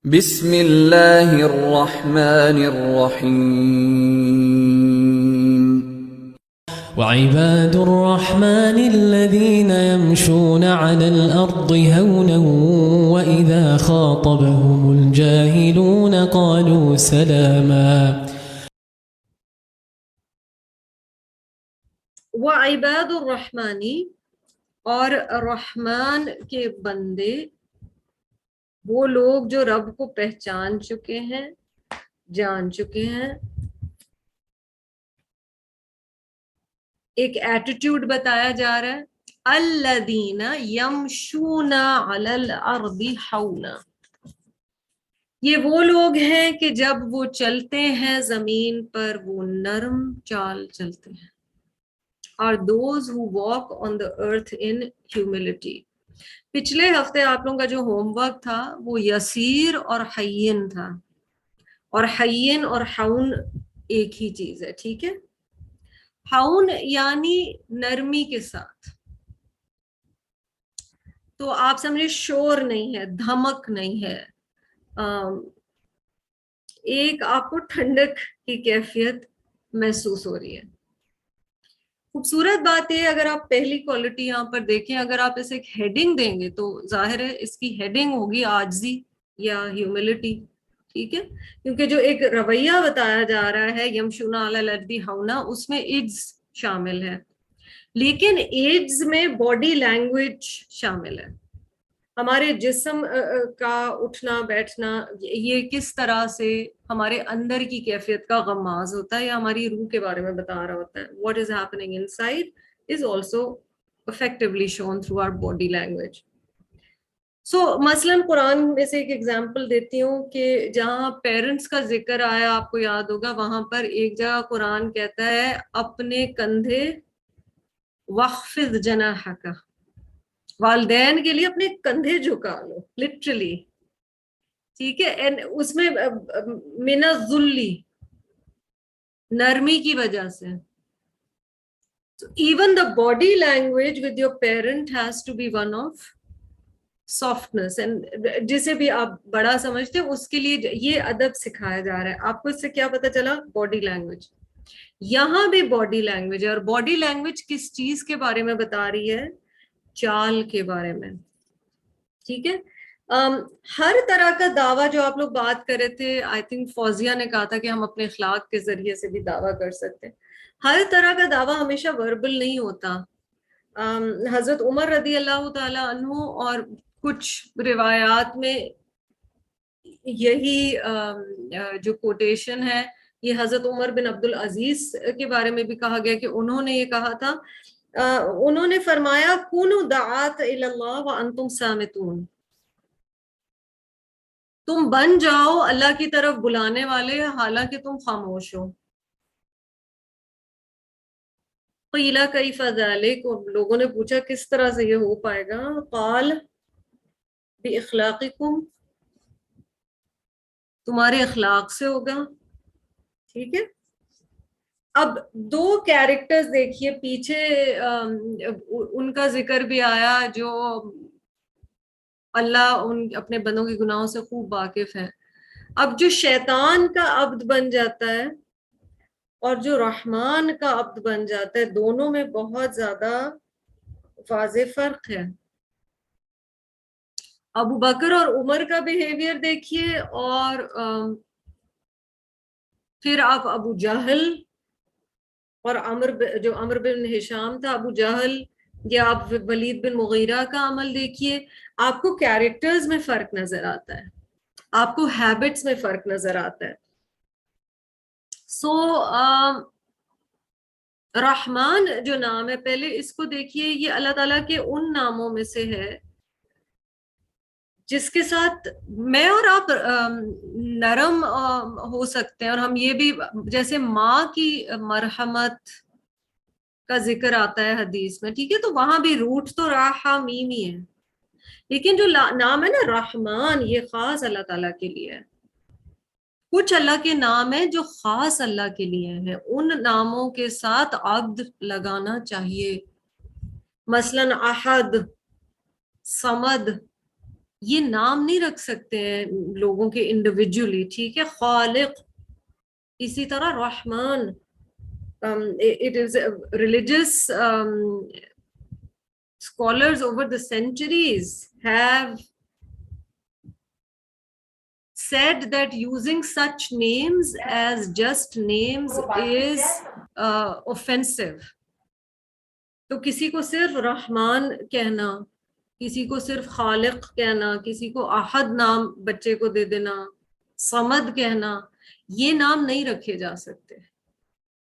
بسم اللہ الرحمن الرحیم وعباد الرحمن الذين يمشون على الأرض هونا وإذا خاطبهم الجاهلون قالوا سلاما. وعباد الرحمانی، اور رحمان کے بندے وہ لوگ جو رب کو پہچان چکے ہیں، جان چکے ہیں، ایک ایٹیٹیوڈ بتایا جا رہا ہے، الذین یمشون علی الارض ہونا، یہ وہ لوگ ہیں کہ جب وہ چلتے ہیں زمین پر وہ نرم چال چلتے ہیں، اور those who walk on the earth in humility. پچھلے ہفتے آپ لوگوں کا جو ہوم ورک تھا وہ یسیر اور حیین تھا، اور حیین اور حون ایک ہی چیز ہے، ٹھیک ہے؟ حون یعنی نرمی کے ساتھ، تو آپ سمجھے شور نہیں ہے، دھمک نہیں ہے، ایک آپ کو ٹھنڈک کی کیفیت محسوس ہو رہی ہے۔ خوبصورت بات یہ، اگر آپ پہلی کوالٹی یہاں پر دیکھیں، اگر آپ اسے ایک ہیڈنگ دیں گے تو ظاہر ہے اس کی ہیڈنگ ہوگی عاجزی یا ہیوملٹی، ٹھیک ہے؟ کیونکہ جو ایک رویہ بتایا جا رہا ہے یمشون علی الارض ہونا، اس میں ایڈز شامل ہے، لیکن ایڈز میں باڈی لینگویج شامل ہے، ہمارے جسم کا اٹھنا بیٹھنا، یہ کس طرح سے ہمارے اندر کی کیفیت کا غماز ہوتا ہے یا ہماری روح کے بارے میں بتا رہا ہوتا ہے۔ What is happening inside is also effectively shown through our body language. So مثلاً قرآن میں سے ایک ایگزامپل دیتی ہوں کہ جہاں پیرنٹس کا ذکر آیا، آپ کو یاد ہوگا، وہاں پر ایک جگہ قرآن کہتا ہے اپنے کندھے وَخْفِضْ جَنَاحَكَ، والدین کے لیے اپنے کندھے جھکا لو، لٹرلی، ٹھیک ہے؟ اس میں من الذلی، نرمی کی وجہ سے، even the body language with your parent has to be one of softness, and جسے بھی آپ بڑا سمجھتے ہیں اس کے لیے یہ ادب سکھایا جا رہا ہے۔ آپ کو اس سے کیا پتا چلا؟ باڈی لینگویج، یہاں بھی باڈی لینگویج ہے، اور باڈی لینگویج کس چیز کے بارے میں بتا رہی ہے؟ چال کے بارے میں، ٹھیک ہے؟ ہر طرح کا دعویٰ جو آپ لوگ بات کر رہے تھے، آئی تھنک فوزیہ نے کہا تھا کہ ہم اپنے اخلاق کے ذریعے سے بھی دعویٰ کر سکتے ہیں، ہر طرح کا دعویٰ ہمیشہ وربل نہیں ہوتا۔ حضرت عمر رضی اللہ تعالیٰ عنہ اور کچھ روایات میں یہی جو کوٹیشن ہے، یہ حضرت عمر بن عبدالعزیز کے بارے میں بھی کہا گیا کہ انہوں نے یہ کہا تھا، انہوں نے فرمایا کونوا دعاۃ الی اللہ وانتم صامتون، تم بن جاؤ اللہ کی طرف بلانے والے حالانکہ تم خاموش ہو۔ قیل کیف ذلک، لوگوں نے پوچھا کس طرح سے یہ ہو پائے گا؟ قال باخلاقکم، تمہارے اخلاق سے ہوگا، ٹھیک ہے؟ اب دو کیریکٹرز دیکھیے پیچھے، ان کا ذکر بھی آیا جو اللہ ان اپنے بندوں کے گناہوں سے خوب واقف ہے۔ اب جو شیطان کا عبد بن جاتا ہے اور جو رحمان کا عبد بن جاتا ہے، دونوں میں بہت زیادہ واضح فرق ہے۔ ابو بکر اور عمر کا بیہیویئر دیکھیے، اور پھر آپ ابو جہل اور جو عمر بن ہشام تھا، ابو جہل، یا آپ ولید بن مغیرہ کا عمل دیکھیے، آپ کو کیریکٹرز میں فرق نظر آتا ہے، آپ کو ہیبٹس میں فرق نظر آتا ہے۔ سو رحمان جو نام ہے، پہلے اس کو دیکھیے، یہ اللہ تعالیٰ کے ان ناموں میں سے ہے جس کے ساتھ میں اور آپ نرم ہو سکتے ہیں، اور ہم یہ بھی، جیسے ماں کی مرحمت کا ذکر آتا ہے حدیث میں، ٹھیک ہے؟ تو وہاں بھی روٹ تو راحہ میم ہی ہے، لیکن جو نام ہے نا رحمان، یہ خاص اللہ تعالیٰ کے لیے ہے۔ کچھ اللہ کے نام ہیں جو خاص اللہ کے لیے ہیں، ان ناموں کے ساتھ عبد لگانا چاہیے، مثلا احد، صمد، یہ نام نہیں رکھ سکتے ہیں لوگوں کے انڈیویجولی, ٹھیک ہے. خالق, اسی طرح رحمان. It is religious scholars over the centuries have said that using such names as just names is offensive. تو کسی کو صرف رحمان کہنا, کسی کو صرف خالق کہنا, کسی کو احد نام بچے کو دے دینا, صمد کہنا, یہ نام نہیں رکھے جا سکتے,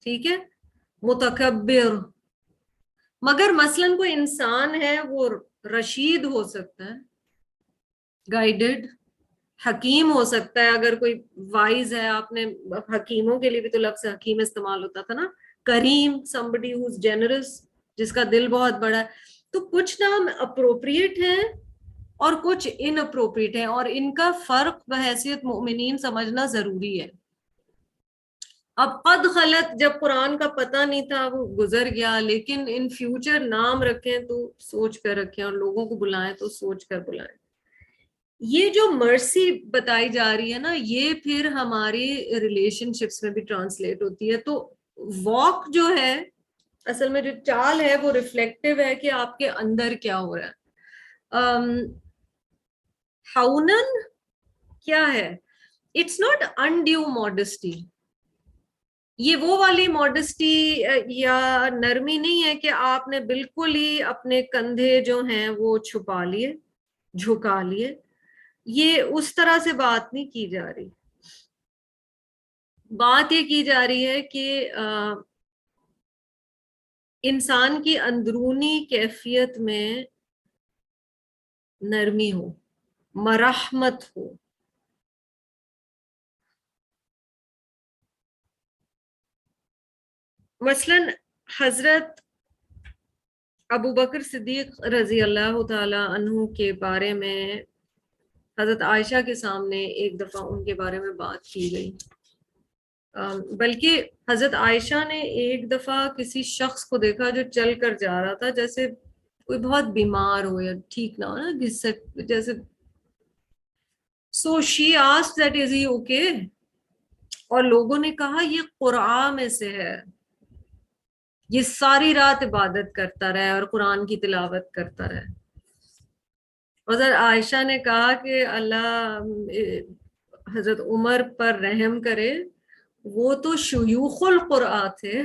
ٹھیک ہے. متکبر, مگر مثلاً کوئی انسان ہے وہ رشید ہو سکتا ہے, گائیڈڈ, حکیم ہو سکتا ہے. اگر کوئی وائز ہے, آپ نے حکیموں کے لیے بھی تو لفظ حکیم استعمال ہوتا تھا نا. کریم, somebody who's generous, جس کا دل بہت بڑا ہے. تو کچھ نام اپروپریٹ ہیں اور کچھ ان اپروپریٹ ہیں, اور ان کا فرق بحیثیت مؤمنین سمجھنا ضروری ہے. اب قد خلط, جب قرآن کا پتہ نہیں تھا وہ گزر گیا, لیکن ان فیوچر نام رکھیں تو سوچ کر رکھیں, اور لوگوں کو بلائیں تو سوچ کر بلائیں. یہ جو مرسی بتائی جا رہی ہے نا, یہ پھر ہماری ریلیشن شپس میں بھی ٹرانسلیٹ ہوتی ہے. تو واک جو ہے اصل میں جو چال ہے وہ ریفلیکٹیو ہے کہ آپ کے اندر کیا ہو رہا ہے. حونن کیا ہے؟ It's not undue modesty. یہ وہ والی ماڈسٹی یا نرمی نہیں ہے کہ آپ نے بالکل ہی اپنے کندھے جو ہیں وہ چھپا لیے, جھکا لیے. یہ اس طرح سے بات نہیں کی جا رہی. بات یہ کی جا رہی ہے کہ انسان کی اندرونی کیفیت میں نرمی ہو, مرحمت ہو. مثلاً حضرت ابو بکر صدیق رضی اللہ تعالی عنہ کے بارے میں حضرت عائشہ کے سامنے ایک دفعہ ان کے بارے میں بات کی گئی. بلکہ حضرت عائشہ نے ایک دفعہ کسی شخص کو دیکھا جو چل کر جا رہا تھا جیسے کوئی بہت بیمار ہو یا ٹھیک نہ ہو نا, جیسے. So she asked that is he okay, اور لوگوں نے کہا یہ قرآن میں سے ہے, یہ ساری رات عبادت کرتا رہے اور قرآن کی تلاوت کرتا رہے. حضرت عائشہ نے کہا کہ اللہ حضرت عمر پر رحم کرے, وہ تو شیوخ القرآن تھے,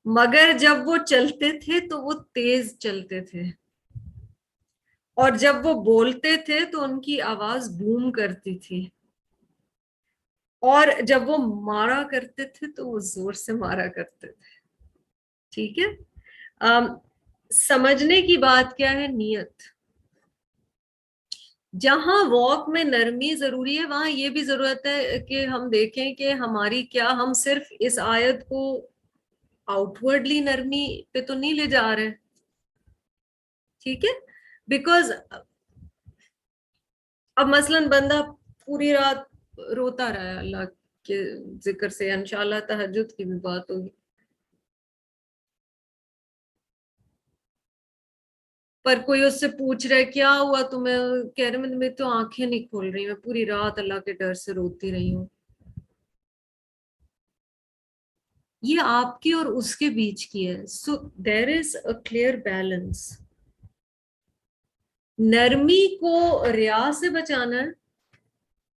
مگر جب وہ چلتے تھے تو وہ تیز چلتے تھے, اور جب وہ بولتے تھے تو ان کی آواز بوم کرتی تھی, اور جب وہ مارا کرتے تھے تو وہ زور سے مارا کرتے تھے. ٹھیک ہے. سمجھنے کی بات کیا ہے؟ نیت. جہاں واک میں نرمی ضروری ہے وہاں یہ بھی ضرورت ہے کہ ہم دیکھیں کہ ہماری کیا, ہم صرف اس آیت کو آؤٹ ورڈلی نرمی پہ تو نہیں لے جا رہے, ٹھیک ہے. بیکاز اب مثلاً بندہ پوری رات روتا رہا ہے اللہ کے ذکر سے, انشاءاللہ تہجد کی بھی بات ہوگی, پر کوئی اس سے پوچھ رہا ہے کیا ہوا تمہیں, کہہ رہے میں تو آنکھیں نہیں کھول رہی, میں پوری رات اللہ کے ڈر سے روتی رہی ہوں. یہ آپ کی اور اس کے بیچ کی ہے. سو دیر از اے کلیئر بیلنس. نرمی کو ریا سے بچانا ہے,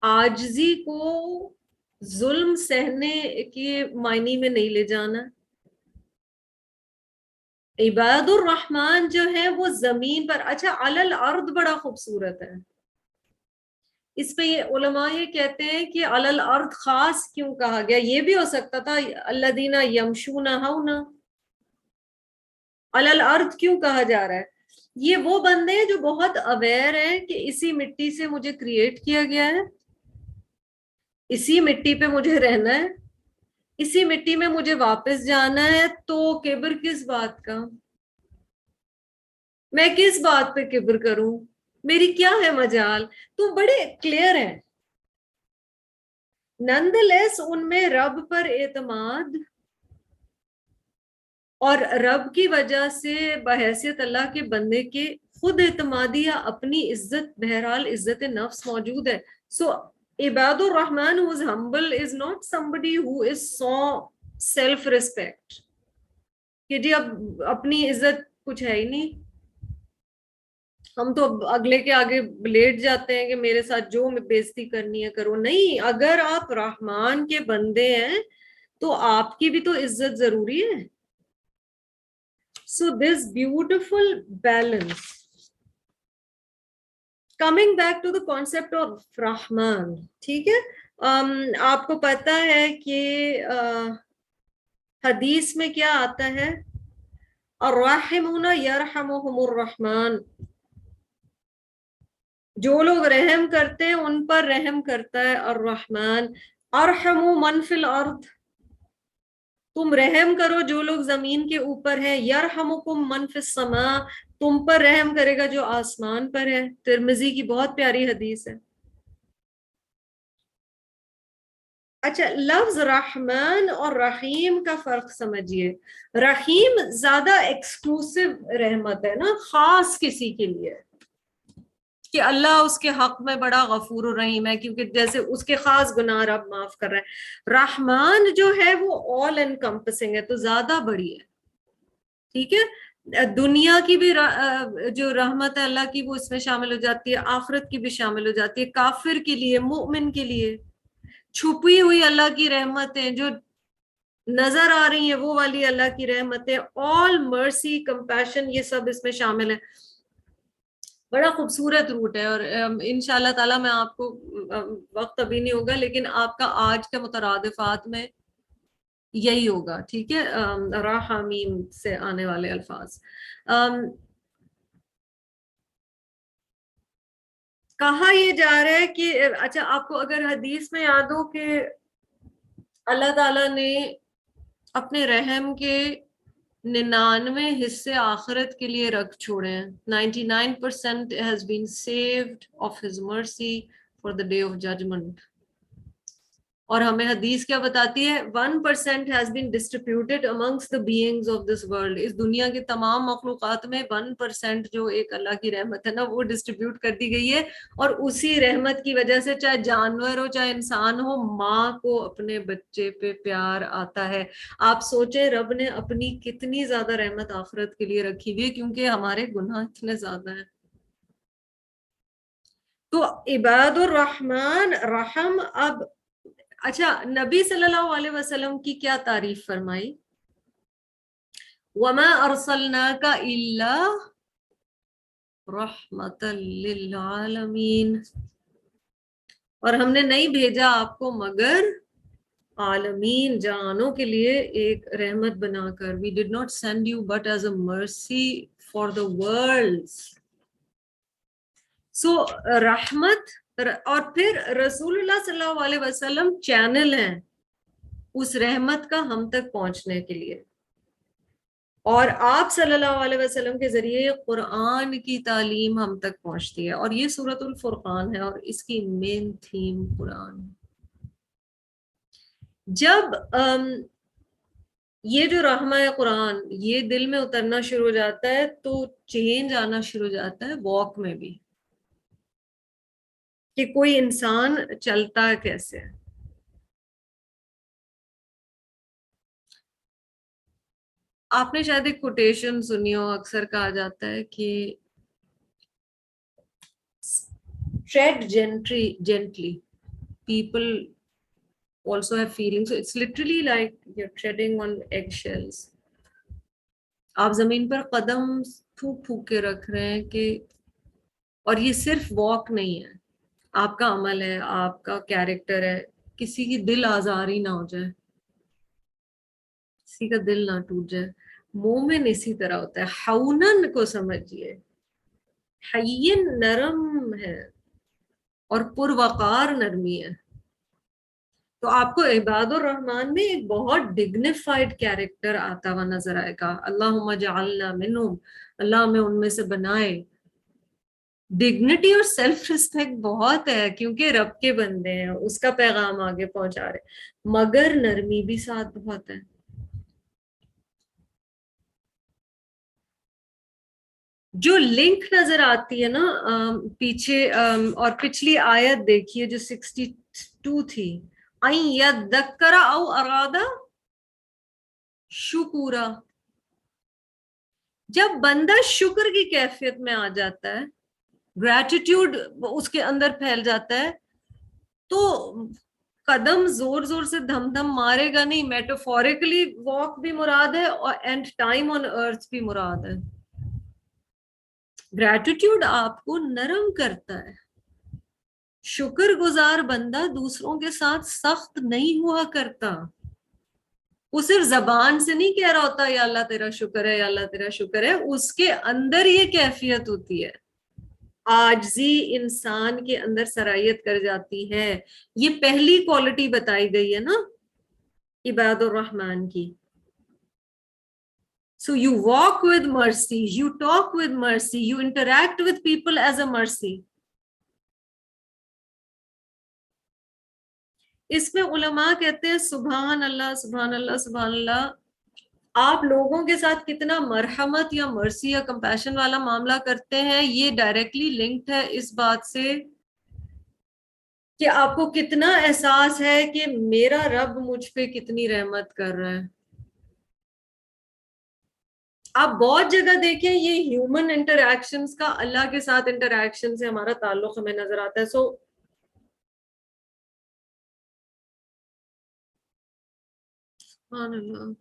عاجزی کو ظلم سہنے کے معنی میں نہیں لے جانا. عباد الرحمن جو ہے وہ زمین پر, اچھا علی الارض بڑا خوبصورت ہے, اس پہ یہ علماء یہ کہتے ہیں کہ علی الارض خاص کیوں کہا گیا. یہ بھی ہو سکتا تھا الذین یمشون ہونا, علی الارض کیوں کہا جا رہا ہے؟ یہ وہ بندے ہیں جو بہت اویئر ہیں کہ اسی مٹی سے مجھے کریٹ کیا گیا ہے, اسی مٹی پہ مجھے رہنا ہے, اسی مٹی میں مجھے واپس جانا ہے. تو کبر کس بات کا؟ میں کس بات پہ کبر کروں؟ میری کیا ہے مجال؟ تو بڑے کلیئر ہیں. نند لیس ان میں رب پر اعتماد اور رب کی وجہ سے بحیثیت اللہ کے بندے کے خود اعتمادی یا اپنی عزت، بہرحال عزت نفس موجود ہے. سو عباد الرحمن who is humble is not somebody who is so self respect کہ جی اب اپنی عزت کچھ ہے ہی نہیں, ہم تو اگلے کے آگے لیٹ جاتے ہیں کہ میرے ساتھ جو بےزتی کرنی ہے کرو. نہیں, اگر آپ رحمان کے بندے ہیں تو آپ کی بھی تو عزت ضروری ہے. So this beautiful balance. Coming back to the concept of Rahman, ٹھیک ہے, آپ کو پتا ہے کہ حدیث میں کیا آتا ہے, الراحمون یرحمہم الرحمن, جو لوگ رحم کرتے ہیں ان پر رحم کرتا ہے الرحمن. ارحموا من فی الارض, تم رحم کرو جو لوگ زمین کے اوپر ہیں. یرحمکم من فی السماء, تم پر رحم کرے گا جو آسمان پر ہے. ترمذی کی بہت پیاری حدیث ہے. اچھا, لفظ رحمان اور رحیم کا فرق سمجھیے. رحیم زیادہ ایکسکلوسیو رحمت ہے نا, خاص کسی کے لیے, کہ اللہ اس کے حق میں بڑا غفور الرحیم ہے کیونکہ جیسے اس کے خاص گناہ رب معاف کر رہا ہے. رحمان جو ہے وہ آل انکمپسنگ ہے, تو زیادہ بڑی ہے. ٹھیک ہے, دنیا کی بھی جو رحمت ہے اللہ کی وہ اس میں شامل ہو جاتی ہے, آخرت کی بھی شامل ہو جاتی ہے, کافر کے لیے, مومن کے لیے. چھپی ہوئی اللہ کی رحمتیں جو نظر آ رہی ہیں وہ والی اللہ کی رحمتیں, آل مرسی, کمپیشن, یہ سب اس میں شامل ہے. بڑا خوبصورت روٹ ہے, اور انشاءاللہ تعالیٰ میں آپ کو, وقت ابھی نہیں ہوگا لیکن آپ کا آج کے مترادفات میں یہی ہوگا. ٹھیک ہے, را حامیم سے آنے والے الفاظ. کہا یہ جا رہا ہے کہ اچھا آپ کو اگر حدیث میں یاد ہو کہ اللہ تعالیٰ نے اپنے رحم کے 99 حصے آخرت کے لیے رکھ چھوڑے ہیں. 99% has been saved of his mercy for the day of judgment. اور ہمیں حدیث کیا بتاتی ہے, 1% has been distributed amongst the beings of this world. اس دنیا کے تمام مخلوقات میں 1% جو ایک اللہ کی رحمت ہے نا وہ ڈسٹریبیوٹ کر دی گئی ہے. اور اسی رحمت کی وجہ سے چاہے جانور ہو چاہے انسان ہو, ماں کو اپنے بچے پہ پیار آتا ہے. آپ سوچیں رب نے اپنی کتنی زیادہ رحمت آخرت کے لیے رکھی ہوئی ہے کیونکہ ہمارے گناہ اتنے زیادہ ہیں. تو عباد الرحمن رحم. اب اچھا, نبی صلی اللہ علیہ وسلم کی کیا تعریف فرمائی, وَمَا أَرْسَلْنَاكَ إِلَّا رَحْمَةً لِلْعَالَمِينَ, اور ہم نے نہیں بھیجا آپ کو مگر عالمین, جہانوں کے لیے ایک رحمت بنا کر. We did not send you but as a mercy for the worlds. So رحمت, اور پھر رسول اللہ صلی اللہ علیہ وسلم چینل ہیں اس رحمت کا ہم تک پہنچنے کے لیے, اور آپ صلی اللہ علیہ وسلم کے ذریعے قرآن کی تعلیم ہم تک پہنچتی ہے. اور یہ سورۃ الفرقان ہے اور اس کی مین تھیم قرآن. جب یہ جو رحمہ قرآن یہ دل میں اترنا شروع ہو جاتا ہے تو چینج آنا شروع ہو جاتا ہے واک میں بھی, کہ کوئی انسان چلتا کیسے ہے. آپ نے شاید ایک کوٹیشن سنی ہو, اکثر کہا جاتا ہے کہ tread gently, people also have feelings, so it's literally like you're treading on eggshells. آپ زمین پر قدم پھونک پھونک کے رکھ رہے ہیں کہ, اور یہ صرف واک نہیں ہے, آپ کا عمل ہے, آپ کا کیریکٹر ہے. کسی کی دل آزاری نہ ہو جائے, کسی کا دل نہ ٹوٹ جائے. مومن اسی طرح ہوتا ہے. حونن کو سمجھیے, حیین نرم ہے اور پروقار نرمی ہے. تو آپ کو عباد الرحمن میں ایک بہت ڈگنیفائڈ کیریکٹر آتا ہوا نظر آئے گا. اللہم اجعلنا منہم, اللہ ہمیں ان میں سے بنائے. ڈگنیٹی اور سیلف ریسپیکٹ بہت ہے کیونکہ رب کے بندے ہیں, اس کا پیغام آگے پہنچا رہے, مگر نرمی بھی ساتھ بہت ہے. جو لنک نظر آتی ہے نا پیچھے اور پچھلی آیت دیکھیے جو 62 تھی، این یذکر او ارادہ شکورا، جب بندہ شکر کی کیفیت میں آ جاتا ہے، گریٹیٹیوڈ اس کے اندر پھیل جاتا ہے، تو قدم زور زور سے دھم دھم مارے گا نہیں، میٹافوریکلی واک بھی مراد ہے اور اینڈ ٹائم آن ارتھ بھی مراد ہے. گریٹیٹیوڈ آپ کو نرم کرتا ہے. شکر گزار بندہ دوسروں کے ساتھ سخت نہیں ہوا کرتا. وہ صرف زبان سے نہیں کہہ رہا ہوتا یا اللہ تیرا شکر ہے یا اللہ تیرا شکر ہے، اس کے اندر یہ کیفیت ہوتی ہے، عاجزی انسان کے اندر سرایت کر جاتی ہے. یہ پہلی کوالٹی بتائی گئی ہے نا عباد الرحمن کی. So you walk with mercy, you talk with mercy, you interact with people as a mercy. اس میں علماء کہتے ہیں سبحان اللہ سبحان اللہ سبحان اللہ، آپ لوگوں کے ساتھ کتنا مرحمت یا مرسی یا کمپیشن والا معاملہ کرتے ہیں، یہ ڈائریکٹلی لنکڈ ہے اس بات سے کہ آپ کو کتنا احساس ہے کہ میرا رب مجھ پہ کتنی رحمت کر رہا ہے. آپ بہت جگہ دیکھیں یہ ہیومن انٹریکشنز کا اللہ کے ساتھ انٹریکشن سے ہمارا تعلق ہمیں نظر آتا ہے. سو سبحان اللہ،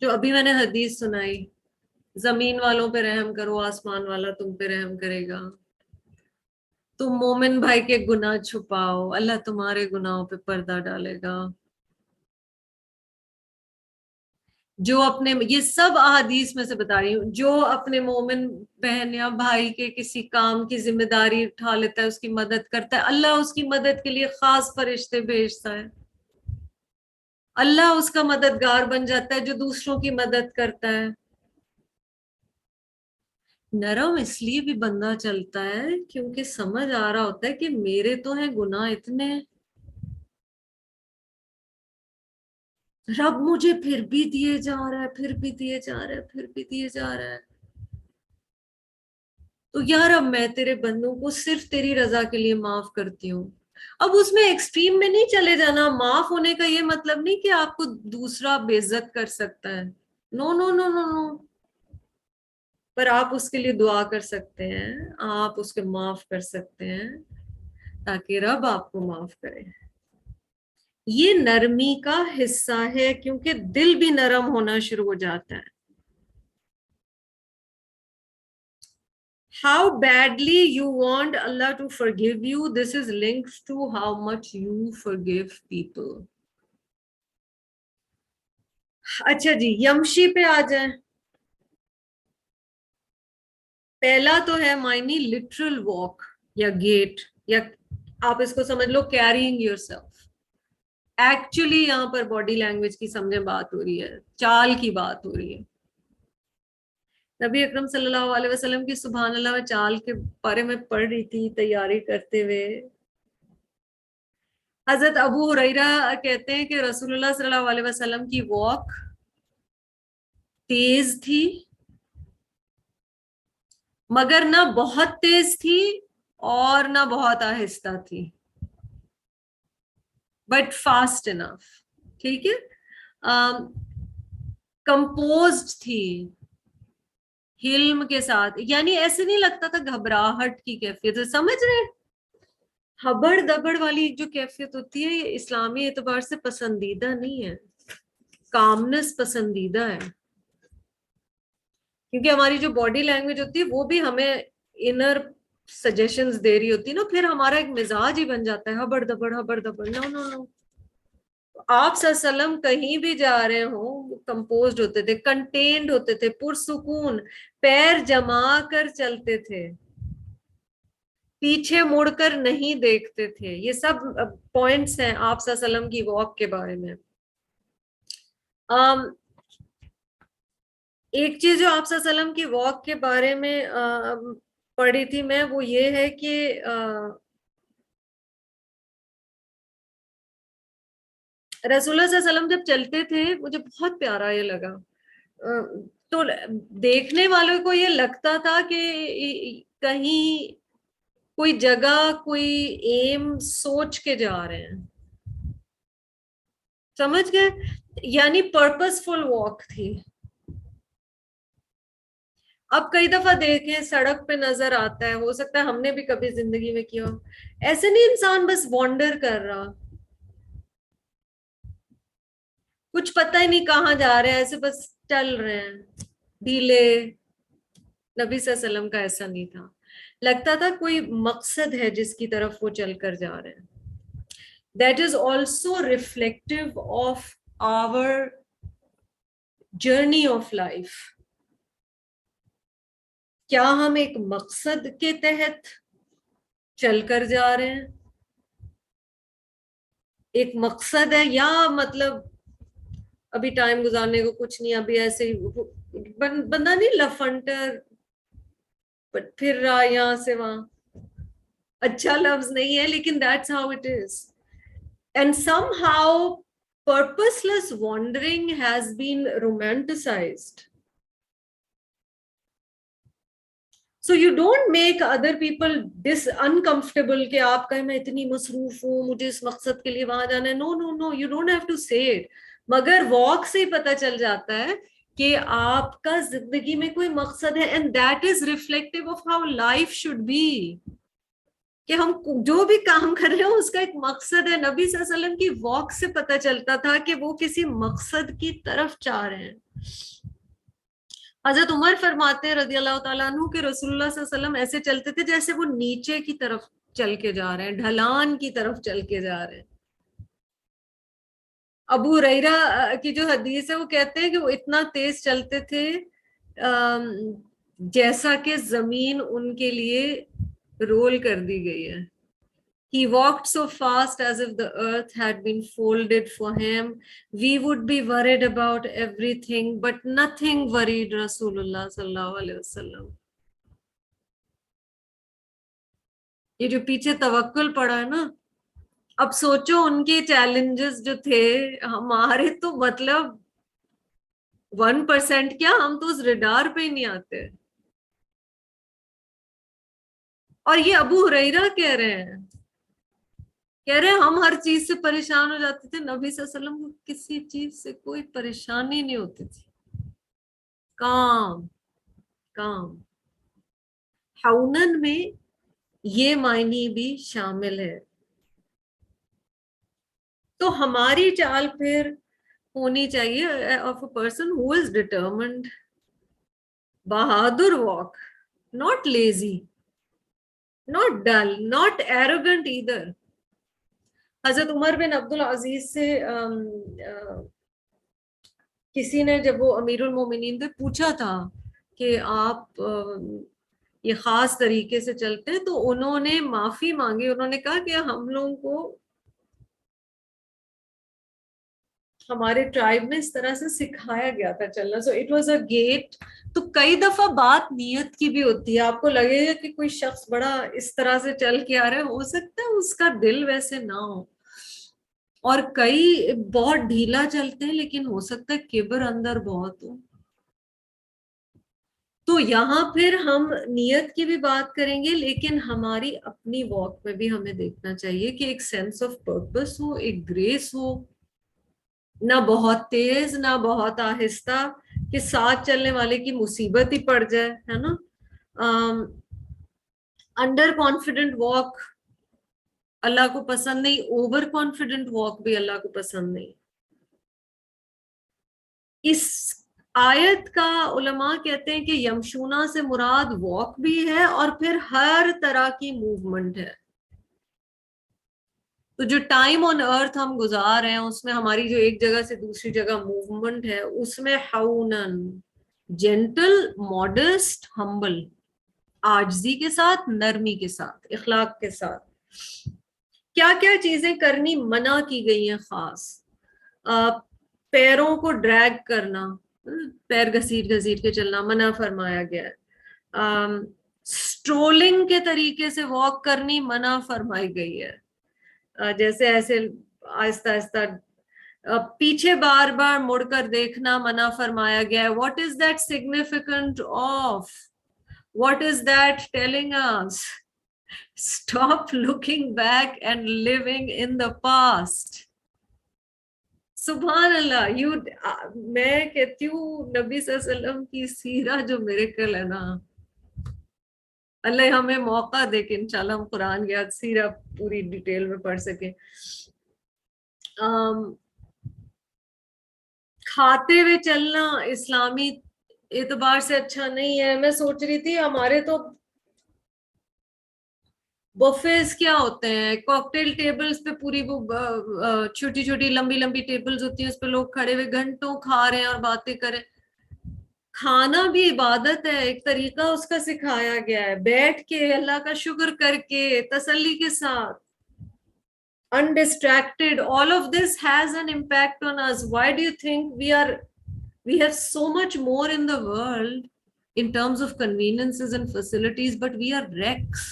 جو ابھی میں نے حدیث سنائی، زمین والوں پہ رحم کرو آسمان والا تم پہ رحم کرے گا. تم مومن بھائی کے گناہ چھپاؤ اللہ تمہارے گناہوں پہ پردہ ڈالے گا. جو اپنے، یہ سب احادیث میں سے بتا رہی ہوں، جو اپنے مومن بہن یا بھائی کے کسی کام کی ذمہ داری اٹھا لیتا ہے، اس کی مدد کرتا ہے، اللہ اس کی مدد کے لیے خاص فرشتے بھیجتا ہے. اللہ اس کا مددگار بن جاتا ہے جو دوسروں کی مدد کرتا ہے. نرم اس لیے بھی بندہ چلتا ہے کیونکہ سمجھ آ رہا ہوتا ہے کہ میرے تو ہیں گناہ اتنے، رب مجھے پھر بھی دیے جا رہا ہے، پھر بھی دیے جا رہا ہے، پھر بھی دیے جا رہا ہے. تو یار اب میں تیرے بندوں کو صرف تیری رضا کے لیے معاف کرتی ہوں. اب اس میں ایکسٹریم میں نہیں چلے جانا. معاف ہونے کا یہ مطلب نہیں کہ آپ کو دوسرا بے عزت کر سکتا ہے، نو نو نو نو نو. پر آپ اس کے لیے دعا کر سکتے ہیں، آپ اس کے معاف کر سکتے ہیں تاکہ رب آپ کو معاف کرے. یہ نرمی کا حصہ ہے کیونکہ دل بھی نرم ہونا شروع ہو جاتا ہے. How badly you want Allah to forgive you, this is linked to how much you forgive people. اچھا جی، یمشی پہ آ جائیں. پہلا تو ہے معنی لٹرل واک یا گیٹ، یا آپ اس کو سمجھ لو کیرینگ یور سیلف. ایکچولی یہاں پر باڈی لینگویج کی سمجھے بات ہو رہی ہے، چال کی بات ہو رہی ہے. نبی اکرم صلی اللہ علیہ وسلم کی سبحان اللہ چال کے بارے میں پڑھ رہی تھی تیاری کرتے ہوئے. حضرت ابو ہریرہ کہتے ہیں کہ رسول اللہ صلی اللہ علیہ وسلم کی واک تیز تھی، مگر نہ بہت تیز تھی اور نہ بہت آہستہ تھی، بٹ فاسٹ انف. ٹھیک ہے، کمپوزڈ تھی حلم کے ساتھ، یعنی ایسے نہیں لگتا تھا گھبراہٹ کی کیفیت. سمجھ رہے، ہبڑ دبڑ والی جو کیفیت ہوتی ہے یہ اسلامی اعتبار سے پسندیدہ نہیں ہے. کامنس پسندیدہ ہے، کیونکہ ہماری جو باڈی لینگویج ہوتی ہے وہ بھی ہمیں انر سجیشنز دے رہی ہوتی ہے نا، پھر ہمارا ایک مزاج ہی بن جاتا ہے ہبڑ دبڑ ہبڑ دبڑ. نو نو نو، آپ صلی اللہ علیہ وسلم کہیں بھی جا رہے ہوں کمپوزڈ ہوتے تھے، کنٹینڈ ہوتے تھے، پرسکون، پیر جما کر چلتے تھے، پیچھے مڑ کر نہیں دیکھتے تھے. یہ سب پوائنٹس ہیں آپ صلی اللہ علیہ وسلم کی واک کے بارے میں. ایک چیز جو آپ صلی اللہ علیہ وسلم کی واک کے بارے میں پڑھی تھی میں، وہ یہ ہے کہ رسول اللہ صلی اللہ علیہ وسلم جب چلتے تھے، مجھے بہت پیارا یہ لگا. تو دیکھنے والوں کو یہ لگتا تھا کہ کہیں کوئی جگہ کوئی ایم سوچ کے جا رہے ہیں, سمجھ گئے, یعنی پرپس فل واک تھی. اب کئی دفعہ دیکھیں سڑک پہ نظر آتا ہے, ہو سکتا ہے ہم نے بھی کبھی زندگی میں کیا ہو, ایسے نہیں انسان بس وانڈر کر رہا, کچھ پتہ ہی نہیں کہاں جا رہے ہیں, ایسے بس چل رہے ہیں ڈھیلے. نبی صلی اللہ علیہ وسلم کا ایسا نہیں تھا, لگتا تھا کوئی مقصد ہے جس کی طرف وہ چل کر جا رہے ہیں. That is also reflective of our journey of life. کیا ہم ایک مقصد کے تحت چل کر جا رہے ہیں, ایک مقصد ہے, یا مطلب ابھی ٹائم گزارنے کو کچھ نہیں, ابھی ایسے ہی بندہ نہیں لفنٹر پھر رہا یہاں سے وہاں, اچھا لفظ نہیں ہے لیکن that's how it is. And somehow purposeless wandering has been romanticized. So you don't make other people uncomfortable کہ آپ کہیں میں اتنی مصروف ہوں, مجھے اس مقصد کے لیے وہاں جانا ہے. No, no, no, you don't have to say it. مگر واک سے ہی پتہ چل جاتا ہے کہ آپ کا زندگی میں کوئی مقصد ہے, and that is reflective of how life should be. کہ ہم جو بھی کام کر رہے ہیں اس کا ایک مقصد ہے. نبی صلی اللہ علیہ وسلم کی واک سے پتہ چلتا تھا کہ وہ کسی مقصد کی طرف چاہ رہے ہیں. حضرت عمر فرماتے ہیں رضی اللہ تعالیٰ عنہ کہ رسول اللہ صلی اللہ علیہ وسلم ایسے چلتے تھے جیسے وہ نیچے کی طرف چل کے جا رہے ہیں, ڈھلان کی طرف چل کے جا رہے ہیں. ابو ہریرہ کی جو حدیث ہے وہ کہتے ہیں کہ وہ اتنا تیز چلتے تھے جیسا کہ زمین ان کے لیے رول کر دی گئی ہے. He walked so fast as if the earth had been folded for him. We would be worried about everything, but nothing worried Rasulullah sallallahu alaihi wasallam. یہ جو پیچھے توکل پڑا ہے نا, اب سوچو ان کے چیلنجز جو تھے, ہمارے تو مطلب 1% کیا, ہم تو اس ریڈار پہ ہی نہیں آتے. اور یہ ابو ہریرہ کہہ رہے ہیں ہم ہر چیز سے پریشان ہو جاتے تھے. نبی صلی اللہ علیہ وسلم کو کسی چیز سے کوئی پریشانی نہیں ہوتی تھی, کام کام. حونن میں یہ معنی بھی شامل ہے. تو ہماری چال پھر ہونی چاہیے of a person who is determined, Bahadur walk, not lazy, not dull, not arrogant either. حضرت عمر بن عبد العزیز سے کسی نے, جب وہ امیر المومنین تھے, پوچھا تھا کہ آپ یہ خاص طریقے سے چلتے ہیں, تو انہوں نے معافی مانگی. انہوں نے کہا کہ ہم لوگوں کو ہمارے ٹرائب میں اس طرح سے سکھایا گیا تھا چلنا. So it was a gait. تو کئی دفعہ بات نیت کی بھی ہوتی ہے. آپ کو لگے گا کہ کوئی شخص بڑا اس طرح سے چل کے آ رہا ہے, ہو سکتا ہے اس کا دل ویسے نہ ہو, اور کئی بہت ڈھیلا چلتے ہیں لیکن ہو سکتا ہے کبر اندر بہت ہو. تو یہاں پھر ہم نیت کی بھی بات کریں گے, لیکن ہماری اپنی واک میں بھی ہمیں دیکھنا چاہیے کہ ایک سینس آف پرپس ہو, ایک گریس ہو, نہ بہت تیز نہ بہت آہستہ کہ ساتھ چلنے والے کی مصیبت ہی پڑ جائے, ہے نا. انڈر کانفیڈنٹ واک اللہ کو پسند نہیں, اوور کانفیڈنٹ واک بھی اللہ کو پسند نہیں. اس آیت کا علماء کہتے ہیں کہ یمشونا سے مراد واک بھی ہے اور پھر ہر طرح کی موومنٹ ہے. تو جو ٹائم آن ارتھ ہم گزار رہے ہیں اس میں ہماری جو ایک جگہ سے دوسری جگہ موومنٹ ہے, اس میں حونن, جینٹل, ماڈسٹ, ہمبل, عاجزی کے ساتھ, نرمی کے ساتھ, اخلاق کے ساتھ. کیا کیا چیزیں کرنی منع کی گئی ہیں خاص. پیروں کو ڈریگ کرنا, پیر گھسیٹ گھسیٹ کے چلنا منع فرمایا گیا ہے. سٹرولنگ کے طریقے سے واک کرنی منع فرمائی گئی ہے, جیسے ایسے آہستہ آہستہ پیچھے بار بار مڑ کر دیکھنا منع فرمایا گیا ہے. What is that significant of? What is that telling us? Stop looking back and living in the past. سبحان اللہ. میں کہتی ہوں نبی صلی اللہ علیہ وسلم کی سیرہ جو میریکل ہے نا, اللہ ہمیں موقع دے کہ انشاءاللہ ہم قرآن کی سیرہ پوری ڈیٹیل میں پڑھ سکیں. کھاتے ہوئے چلنا اسلامی اعتبار سے اچھا نہیں ہے. میں سوچ رہی تھی ہمارے تو بفیز کیا ہوتے ہیں, کاکٹیل ٹیبلز پہ پوری وہ چھوٹی چھوٹی لمبی لمبی ٹیبلز ہوتی ہیں, اس پہ لوگ کھڑے ہوئے گھنٹوں کھا رہے ہیں اور باتیں کریں. کھانا بھی عبادت ہے, ایک طریقہ اس کا سکھایا گیا ہے, بیٹھ کے اللہ کا شکر کر کے تسلی کے ساتھ, undistracted. All of this has an impact on us. Why do you think we have so much more in the world in terms of conveniences and facilities, but we are wrecks?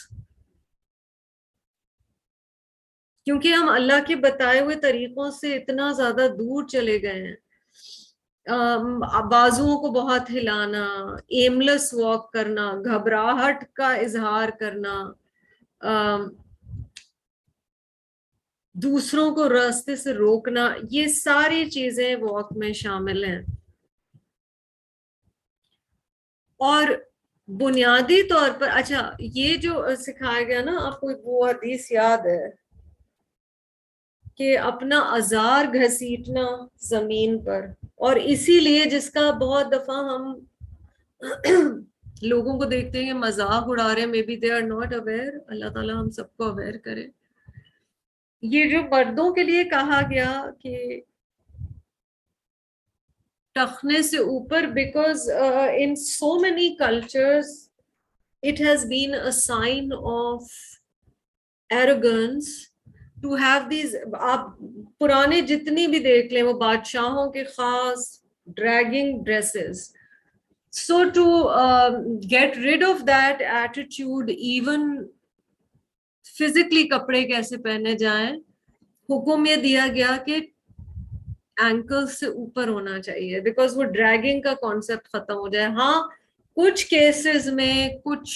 کیونکہ ہم اللہ کے بتائے ہوئے طریقوں سے اتنا زیادہ دور چلے گئے ہیں. بازوؤں کو بہت ہلانا, ایملیس واک کرنا, گھبراہٹ کا اظہار کرنا, دوسروں کو راستے سے روکنا, یہ ساری چیزیں واک میں شامل ہیں. اور بنیادی طور پر اچھا یہ جو سکھایا گیا نا, آپ کو وہ حدیث یاد ہے کہ اپنا ازار گھسیٹنا زمین پر, اور اسی لیے جس کا بہت دفعہ ہم لوگوں کو دیکھتے ہیں کہ مذاق اڑا رہے ہیں, maybe they are not aware. اللہ تعالیٰ ہم سب کو اویئر کرے. یہ جو مردوں کے لیے کہا گیا کہ ٹخنے سے اوپر, because in so many cultures it has been a sign of arrogance to have these. آپ پرانے جتنی بھی دیکھ لیں وہ بادشاہوں کے خاص dragging dresses. So to get rid of that attitude, even physically کپڑے کیسے پہنے جائیں, حکم یہ دیا گیا کہ اینکل سے اوپر ہونا چاہیے, بیکاز وہ ڈریگنگ کا کانسیپٹ ختم ہو جائے. ہاں کچھ کیسز میں, کچھ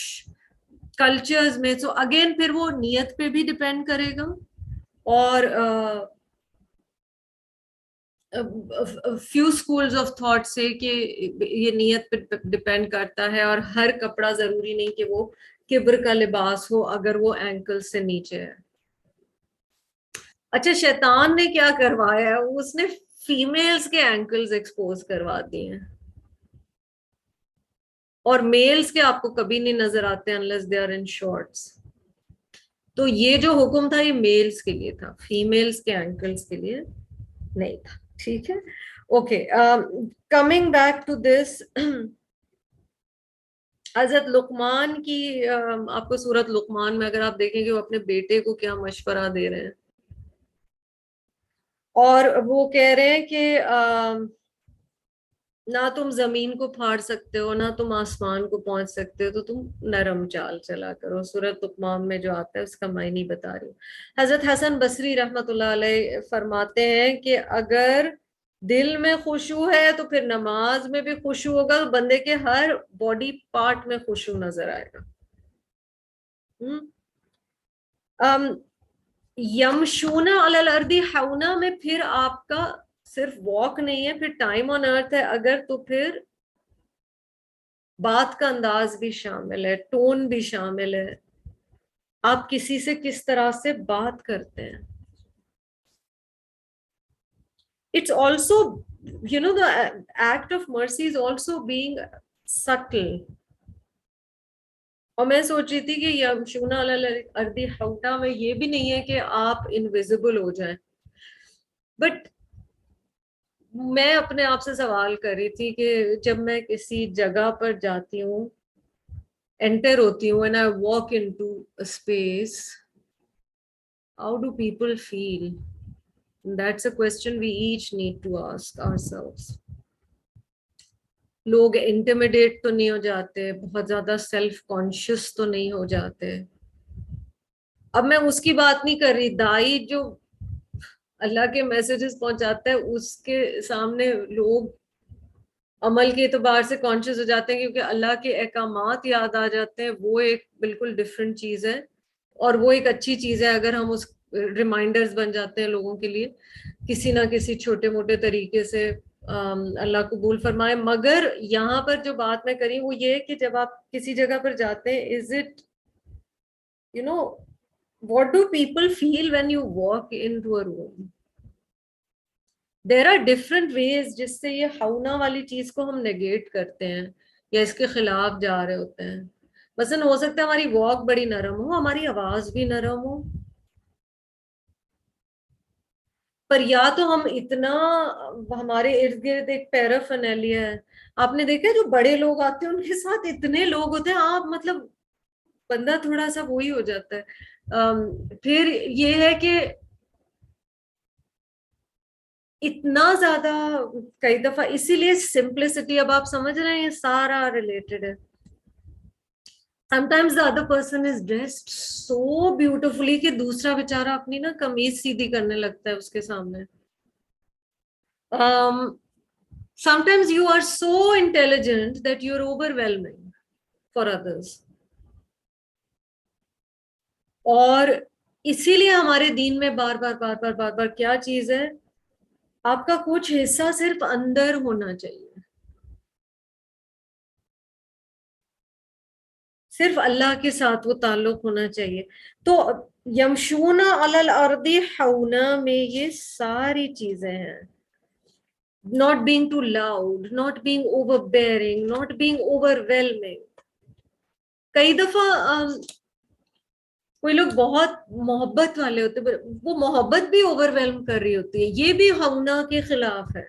کلچرز میں, سو اگین پھر وہ نیت پہ بھی ڈپینڈ کرے گا, اور فیو اسکولز آف تھاٹ سے کہ یہ نیت پہ ڈپینڈ کرتا ہے, اور ہر کپڑا ضروری نہیں کہ وہ کبر کا لباس ہو اگر وہ اینکل سے نیچے ہے. اچھا شیطان نے کیا کروایا ہے, اس نے فیمیلز کے اینکلز ایکسپوز کروا دیے ہیں, اور میلز کے آپ کو کبھی نہیں نظر آتے unless they are in shorts. تو یہ جو حکم تھا یہ میلز کے لیے تھا, فیمیلز کے اینکلز کے لیے نہیں تھا. ٹھیک ہے, okay. Coming back to this, حضرت لقمان کی آپ کو سورت لقمان میں اگر آپ دیکھیں کہ وہ اپنے بیٹے کو کیا مشورہ دے رہے ہیں, اور وہ کہہ رہے ہیں کہ نہ تم زمین کو پھاڑ سکتے ہو, نہ تم آسمان کو پہنچ سکتے ہو, تو تم نرم چال چلا کرو. سورۃ لقمان میں جو آتا ہے اس کا معنی بتا رہی ہوں. حضرت حسن بصری رحمۃ اللہ علیہ فرماتے ہیں کہ اگر دل میں خشوع ہے تو پھر نماز میں بھی خشوع ہوگا, تو بندے کے ہر باڈی پارٹ میں خشوع نظر آئے گا. یمشون علی الارض حونا میں پھر آپ کا صرف واک نہیں ہے, پھر ٹائم آن ارتھ ہے اگر, تو پھر بات کا انداز بھی شامل ہے, ٹون بھی شامل ہے, آپ کسی سے کس طرح سے بات کرتے ہیں. It's also, you know, the act of mercy is also being subtle. اور میں سوچ رہی تھی کہ یمشون علی الارض حونا میں یہ بھی نہیں ہے کہ آپ انویزیبل ہو جائیں, بٹ میں اپنے آپ سے سوال کر رہی تھی کہ جب میں کسی جگہ پر جاتی ہوں, انٹر ہوتی ہوں, and I walk into a space, how do people feel? That's a question we each need to ask ourselves. لوگ انٹیمیڈیٹ تو نہیں ہو جاتے, بہت زیادہ سیلف کانشیس تو نہیں ہو جاتے. اب میں اس کی بات نہیں کر رہی, دائی جو اللہ کے میسیجز پہنچاتا ہے، اس کے سامنے لوگ عمل کے اعتبار سے کانشیس ہو جاتے ہیں کیونکہ اللہ کے احکامات یاد آ جاتے ہیں، وہ ایک بالکل ڈفرینٹ چیز ہے، اور وہ ایک اچھی چیز ہے اگر ہم اس ریمائنڈرز بن جاتے ہیں لوگوں کے لیے کسی نہ کسی چھوٹے موٹے طریقے سے۔ اللہ قبول فرمائے۔ مگر یہاں پر جو بات میں کری وہ یہ کہ جب آپ کسی جگہ پر جاتے ہیں، is it what do people feel when you walk into a room؟ There are different ways جس سے یہ ہونا والی چیز کو ہم نیگیٹ کرتے ہیں یا اس کے خلاف جا رہے ہوتے ہیں۔ مثلا ہو سکتا ہے ہماری واک بڑی نرم ہو، ہماری آواز بھی نرم ہو، پر یا تو ہم اتنا، ہمارے ارد گرد ایک پیرافینیلیا ہے، آپ نے دیکھا جو بڑے لوگ آتے ہیں ان کے ساتھ اتنے لوگ ہوتے ہیں، آپ مطلب بندہ تھوڑا سا وہی ہو جاتا ہے۔ پھر یہ ہے کہ اتنا زیادہ کئی دفعہ، اسی لیے سمپلسٹی، اب آپ سمجھ رہے ہیں یہ سارا ریلیٹڈ ہے۔ sometimes the other person is dressed so beautifully کہ دوسرا بیچارہ اپنی نا قمیض سیدھی کرنے لگتا ہے اس کے سامنے۔ sometimes you are so intelligent that you're overwhelming for others، اور اسی لیے ہمارے دین میں بار بار بار بار بار بار کیا چیز ہے، آپ کا کچھ حصہ صرف اندر ہونا چاہیے، صرف اللہ کے ساتھ وہ تعلق ہونا چاہیے۔ تو یمشون علی الارض ہونا میں یہ ساری چیزیں ہیں، not being too loud, not being overbearing, not being overwhelming۔ کئی دفعہ کوئی لوگ بہت محبت والے ہوتے ہیں، وہ محبت بھی اوور ویلم کر رہی ہوتی ہے، یہ بھی ہونا کے خلاف ہے۔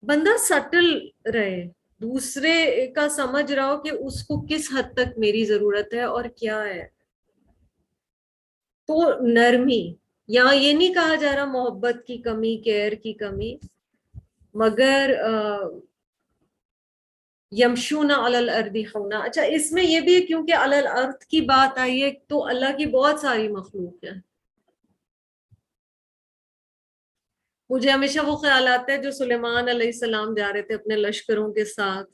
بندہ سٹل رہے، دوسرے کا سمجھ رہا ہو کہ اس کو کس حد تک میری ضرورت ہے اور کیا ہے۔ تو نرمی، یہاں یہ نہیں کہا جا رہا محبت کی کمی، کیئر کی کمی، مگر یمشون علی الارض ہونا۔ اچھا اس میں یہ بھی ہے کیونکہ علی الارض کی بات آئی ہے تو اللہ کی بہت ساری مخلوق ہے۔ مجھے ہمیشہ وہ خیال آتا ہے جو سلیمان علیہ السلام جا رہے تھے اپنے لشکروں کے ساتھ،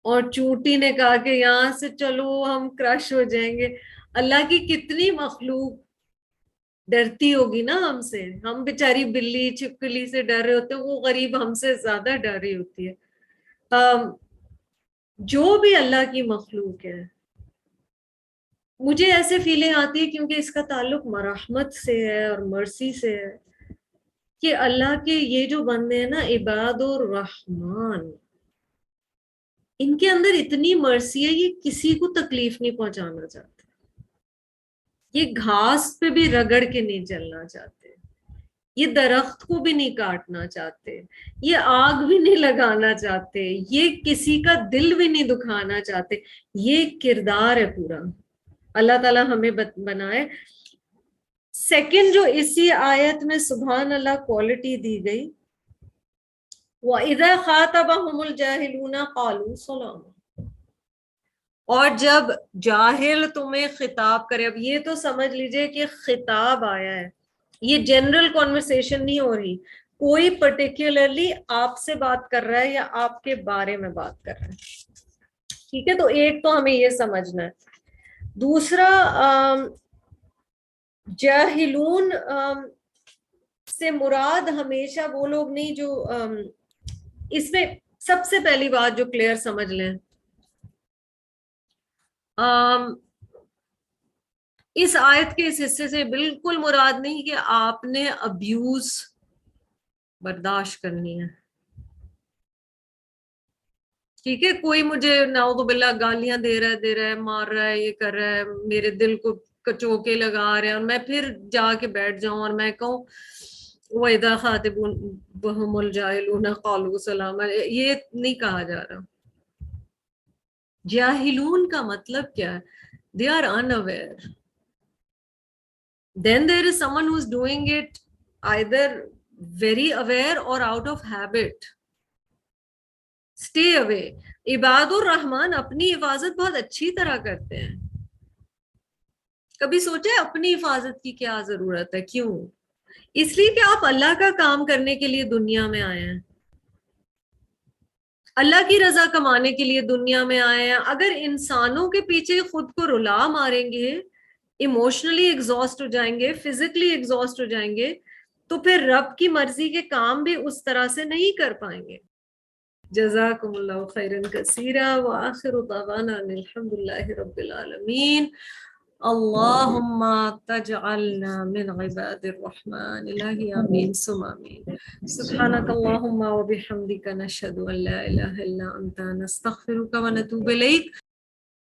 اور چونٹی نے کہا کہ یہاں سے چلو ہم کرش ہو جائیں گے۔ اللہ کی کتنی مخلوق ڈرتی ہوگی نا ہم سے، ہم بیچاری بلی چھپکلی سے ڈر رہے ہوتے ہیں، وہ غریب ہم سے زیادہ ڈر رہی ہوتی ہے۔ جو بھی اللہ کی مخلوق ہے، مجھے ایسے فیلنگ آتی ہے کیونکہ اس کا تعلق مرحمت سے ہے اور مرسی سے ہے، کہ اللہ کے یہ جو بندے ہیں نا عباد الرحمن، ان کے اندر اتنی مرسی ہے، یہ کسی کو تکلیف نہیں پہنچانا چاہتے، یہ گھاس پہ بھی رگڑ کے نہیں چلنا چاہتے، یہ درخت کو بھی نہیں کاٹنا چاہتے، یہ آگ بھی نہیں لگانا چاہتے، یہ کسی کا دل بھی نہیں دکھانا چاہتے۔ یہ کردار ہے پورا، اللہ تعالیٰ ہمیں بنائے۔ سیکنڈ جو اسی آیت میں سبحان اللہ کوالٹی دی گئی، وَإِذَا خَاطَبَهُمُ الْجَاهِلُونَ قَالُوا سَلَامًا، اور جب جاہل تمہیں خطاب کرے، اب یہ تو سمجھ لیجئے کہ خطاب آیا ہے، یہ جنرل کانورسیشن نہیں ہو رہی، کوئی پرٹیکولرلی آپ سے بات کر رہا ہے یا آپ کے بارے میں بات کر رہا ہے، ٹھیک ہے؟ تو ایک تو ہمیں یہ سمجھنا ہے۔ دوسرا، جاہلون سے مراد ہمیشہ وہ لوگ نہیں جو، اس میں سب سے پہلی بات جو کلیئر سمجھ لیں، اس آیت کے اس حصے سے بالکل مراد نہیں کہ آپ نے ابیوز برداشت کرنی ہے، ٹھیک ہے؟ کوئی مجھے نعوذ باللہ گالیاں دے رہا ہے، مار رہا ہے، یہ کر رہا ہے، میرے دل کو کچوکے لگا رہے ہیں، اور میں پھر جا کے بیٹھ جاؤں اور میں کہوں وَإِذَا خَاطَبَهُمُ الْجَاهِلُونَ قَالُوا سَلَامًا، یہ نہیں کہا جا رہا۔ جاہلون کا مطلب کیا ہے؟ They are unaware. Then there is someone who's doing it either very aware or out of habit. Stay away. عباد الرحمن اپنی حفاظت بہت اچھی طرح کرتے ہیں، کبھی سوچے اپنی حفاظت کی کیا ضرورت ہے؟ کیوں؟ اس لیے کہ آپ اللہ کا کام کرنے کے لیے دنیا میں آئے ہیں، اللہ کی رضا کمانے کے لیے دنیا میں آئے ہیں۔ اگر انسانوں کے پیچھے خود کو رلا ماریں گے، ایموشنلی ایگزاسٹ ہو جائیں گے، فزیکلی ایگزاسٹ ہو جائیں گے، تو پھر رب کی مرضی کے کام بھی اس طرح سے نہیں کر پائیں گے۔ جزاکم اللہ خیرا کثیرا وآخر دعوانا ان الحمد للہ رب العالمین۔ اللہم تجعلنا من عباد الرحمن، الہی آمین ثم آمین۔ سبحانک اللہم وبحمدک نشہد ان لا الہ الا انت نستغفرک ونتوب الیک۔